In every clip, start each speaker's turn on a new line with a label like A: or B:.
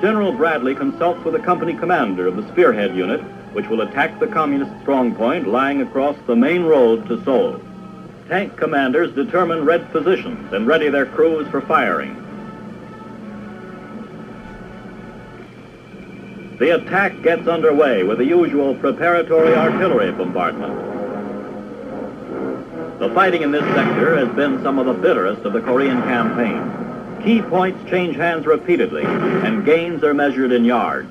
A: General Bradley consults with the company commander of the Spearhead Unit, which will attack the communist strongpoint lying across the main road to Seoul. Tank commanders determine Red positions and ready their crews for firing. The attack gets underway with the usual preparatory artillery bombardment. The fighting in this sector has been some of the bitterest of the Korean campaign. Key points change hands repeatedly, and gains are measured in yards.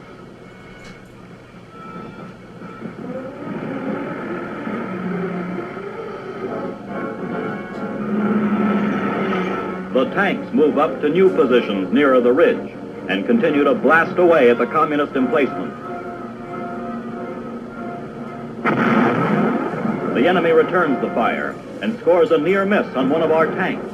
A: The tanks move up to new positions nearer the ridge and continue to blast away at the communist emplacements. The enemy returns the fire and scores a near miss on one of our tanks.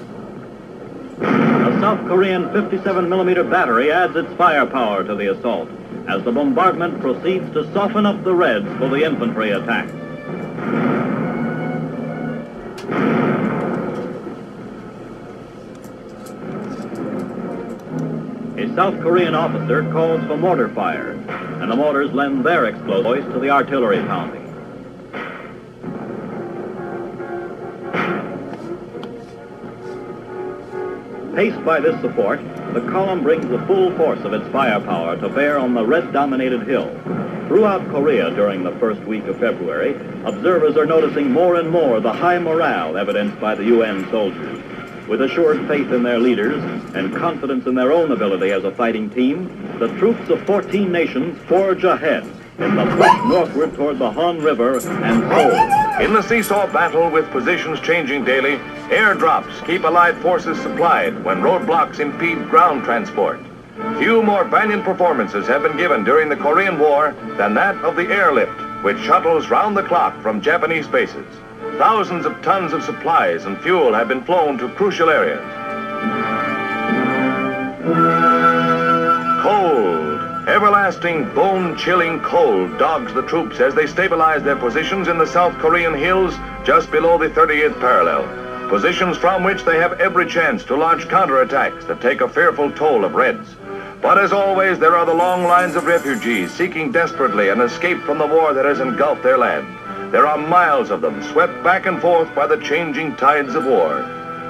A: A South Korean 57mm battery adds its firepower to the assault as the bombardment proceeds to soften up the Reds for the infantry attack. A South Korean officer calls for mortar fire, and the mortars lend their explosives to the artillery pounding. Paced by this support, the column brings the full force of its firepower to bear on the Red-dominated hill. Throughout Korea during the first week of February, observers are noticing more and more the high morale evidenced by the UN soldiers. With assured faith in their leaders and confidence in their own ability as a fighting team, the troops of 14 nations forge ahead in the push northward toward the Han River and Seoul.
B: In the seesaw battle with positions changing daily, airdrops keep Allied forces supplied when roadblocks impede ground transport. Few more valiant performances have been given during the Korean War than that of the airlift, which shuttles round the clock from Japanese bases. Thousands of tons of supplies and fuel have been flown to crucial areas. Cold, everlasting, bone-chilling cold dogs the troops as they stabilize their positions in the South Korean hills just below the 38th parallel, positions from which they have every chance to launch counterattacks that take a fearful toll of Reds. But as always, there are the long lines of refugees seeking desperately an escape from the war that has engulfed their land. There are miles of them, swept back and forth by the changing tides of war.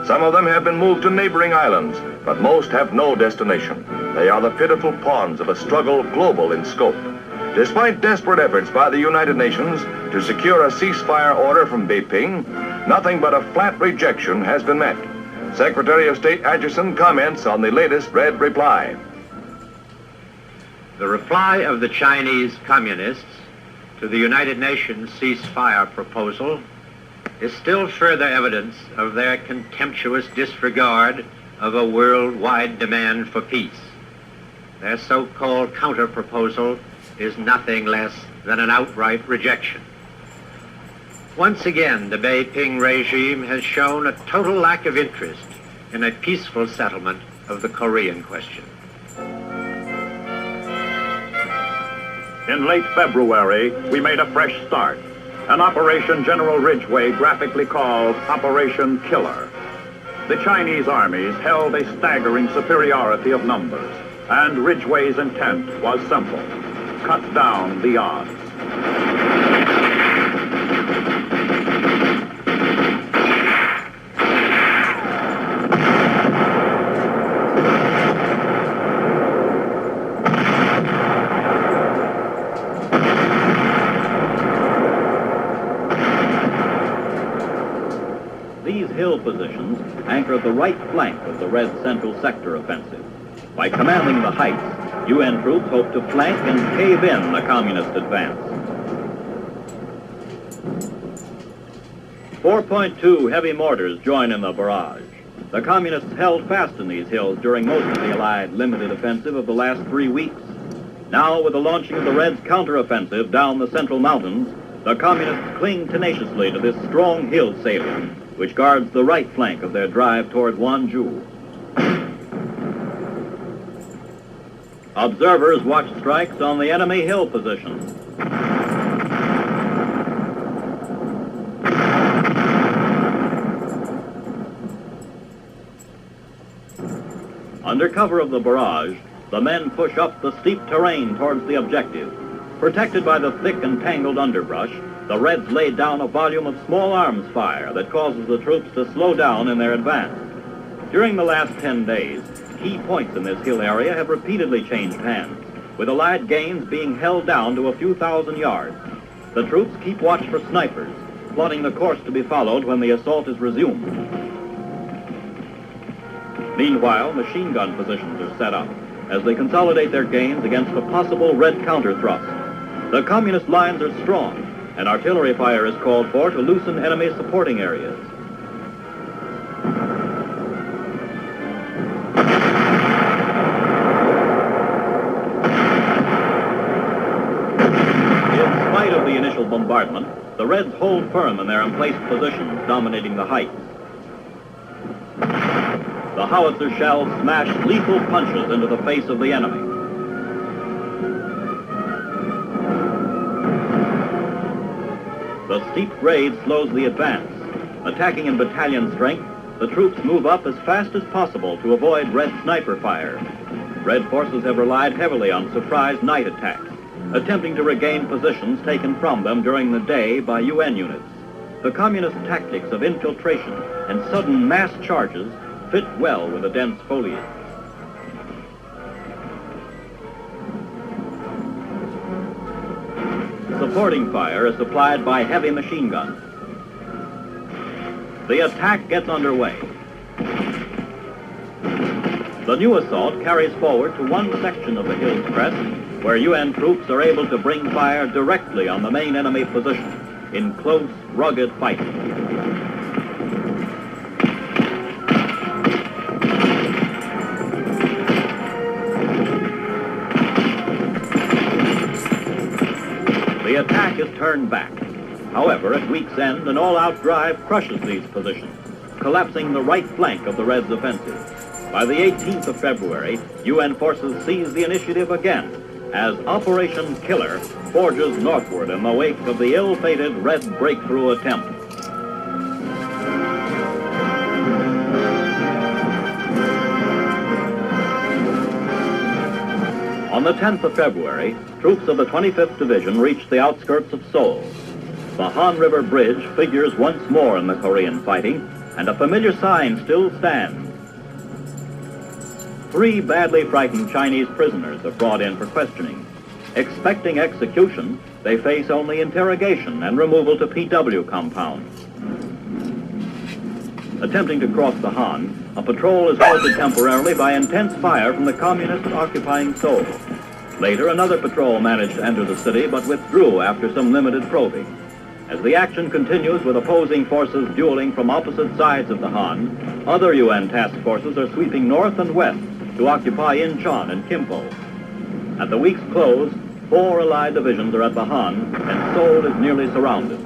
B: Some of them have been moved to neighboring islands, but most have no destination. They are the pitiful pawns of a struggle global in scope. Despite desperate efforts by the United Nations to secure a ceasefire order from Beiping, nothing but a flat rejection has been met. Secretary of State Acheson comments on the latest Red reply.
C: The reply of the Chinese Communists to the United Nations ceasefire proposal is still further evidence of their contemptuous disregard of a worldwide demand for peace. Their so-called counter-proposal is nothing less than an outright rejection. Once again, the Beiping regime has shown a total lack of interest in a peaceful settlement of the Korean question.
D: In late February, we made a fresh start, an Operation General Ridgway graphically called Operation Killer. The Chinese armies held a staggering superiority of numbers, and Ridgway's intent was simple: cut down the odds.
A: These hill positions anchor the right flank of the Red Central Sector offensive. By commanding the heights, UN troops hope to flank and cave in the communist advance. 4.2 heavy mortars join in the barrage. The communists held fast in these hills during most of the Allied limited offensive of the last 3 weeks. Now, with the launching of the Reds' counteroffensive down the Central Mountains, the communists cling tenaciously to this strong hill salient, which guards the right flank of their drive toward Wonju. Observers watch strikes on the enemy hill positions. Under cover of the barrage, The men push up the steep terrain towards the objective. Protected by the thick and tangled underbrush, the Reds laid down a volume of small arms fire that causes the troops to slow down in their advance. During the last 10 days, key points in this hill area have repeatedly changed hands, with Allied gains being held down to a few thousand yards. The troops keep watch for snipers, plotting the course to be followed when the assault is resumed. Meanwhile, machine gun positions are set up as they consolidate their gains against a possible Red counter-thrust. The Communist lines are strong, and artillery fire is called for to loosen enemy supporting areas. In spite of the initial bombardment, the Reds hold firm in their emplaced positions dominating the heights. The howitzer shells smash lethal punches into the face of the enemy. The steep grade slows the advance. Attacking in battalion strength, the troops move up as fast as possible to avoid Red sniper fire. Red forces have relied heavily on surprise night attacks, attempting to regain positions taken from them during the day by UN units. The Communist tactics of infiltration and sudden mass charges fit well with the dense foliage. Supporting fire is supplied by heavy machine guns. The attack gets underway. The new assault carries forward to one section of the hill's crest where UN troops are able to bring fire directly on the main enemy position in close, rugged fighting. The attack is turned back. However, at week's end, an all-out drive crushes these positions, collapsing the right flank of the Reds' offensive. By the 18th of February, UN forces seize the initiative again as Operation Killer forges northward in the wake of the ill-fated Red breakthrough attempt. On the 10th of February, troops of the 25th Division reached the outskirts of Seoul. The Han River Bridge figures once more in the Korean fighting, and a familiar sign still stands. 3 badly frightened Chinese prisoners are brought in for questioning. Expecting execution, they face only interrogation and removal to PW compounds. Attempting to cross the Han, a patrol is halted temporarily by intense fire from the Communists occupying Seoul. Later, another patrol managed to enter the city, but withdrew after some limited probing. As the action continues with opposing forces dueling from opposite sides of the Han, other UN task forces are sweeping north and west to occupy Incheon and Kimpo. At the week's close, 4 Allied divisions are at the Han, and Seoul is nearly surrounded.